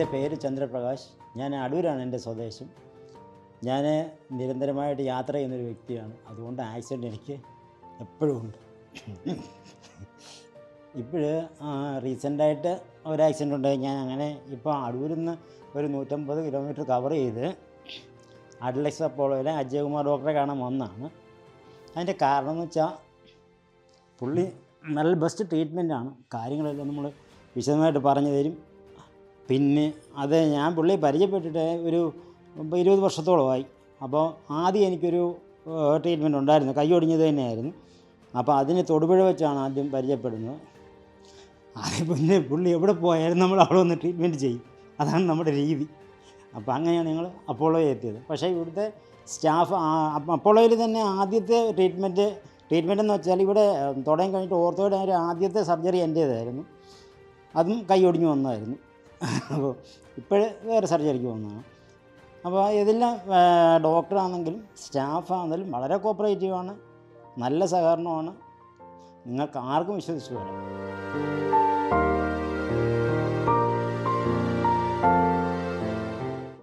എൻ്റെ പേര് ചന്ദ്രപ്രകാശ്. ഞാൻ അടൂരാണ് എൻ്റെ സ്വദേശം. ഞാൻ നിരന്തരമായിട്ട് യാത്ര ചെയ്യുന്നൊരു വ്യക്തിയാണ്. അതുകൊണ്ട് ആക്സിഡൻറ്റ് എനിക്ക് എപ്പോഴും ഉണ്ട്. ഇപ്പോൾ റീസെൻ്റായിട്ട് ഒരു ആക്സിഡൻറ്റ് ഉണ്ടായി. ഞാൻ അങ്ങനെ ഇപ്പോൾ അടൂരിൽ നിന്ന് ഒരു 150 കിലോമീറ്റർ കവർ ചെയ്ത് അഡ്ലക്സ് അപ്പോളോയിലെ അജയകുമാർ ഡോക്ടറെ കാണാൻ വന്നതാണ്. അതിൻ്റെ കാരണം എന്ന് വെച്ചാൽ പുള്ളി നല്ല ബെസ്റ്റ് ട്രീറ്റ്മെൻറ്റാണ്. കാര്യങ്ങളെല്ലാം നമ്മൾ വിശദമായിട്ട് പറഞ്ഞു തരും. പിന്നെ അത് ഞാൻ പുള്ളിയെ പരിചയപ്പെട്ടിട്ട് ഒരു 20 വർഷത്തോളമായി. അപ്പോൾ ആദ്യം എനിക്കൊരു ട്രീറ്റ്മെൻറ്റ് ഉണ്ടായിരുന്നു, കൈ ഒടിഞ്ഞത് തന്നെയായിരുന്നു. അപ്പോൾ അതിന് തൊടുപുഴ വെച്ചാണ് ആദ്യം പരിചയപ്പെടുന്നത്. അത് പിന്നെ പുള്ളി എവിടെ പോയാലും നമ്മൾ അവിടെ വന്ന് ട്രീറ്റ്മെൻറ്റ് ചെയ്യും. അതാണ് നമ്മുടെ രീതി. അപ്പോൾ അങ്ങനെയാണ് ഞങ്ങൾ അപ്പോളോയിൽ എത്തിയത്. പക്ഷേ ഇവിടുത്തെ സ്റ്റാഫ് അപ്പോളോയിൽ തന്നെ ആദ്യത്തെ ട്രീറ്റ്മെൻറ്റ് എന്ന് വെച്ചാൽ ഇവിടെ തുടങ്ങി കഴിഞ്ഞിട്ട് ഓർത്തോയുടെ ഒരു ആദ്യത്തെ സർജറി എൻ്റേതായിരുന്നു. അതും കൈ ഒടിഞ്ഞു വന്നതായിരുന്നു. അപ്പോൾ ഇപ്പോഴേ വേറെ സർജറിക്ക് വന്നതാണ്. അപ്പോൾ ഇതെല്ലാം ഡോക്ടറാണെങ്കിലും സ്റ്റാഫാണെങ്കിലും വളരെ കോപ്പറേറ്റീവാണ്, നല്ല സഹകരണമാണ്. നിങ്ങൾക്ക് ആർക്കും വിശ്വസിച്ച് വരാം.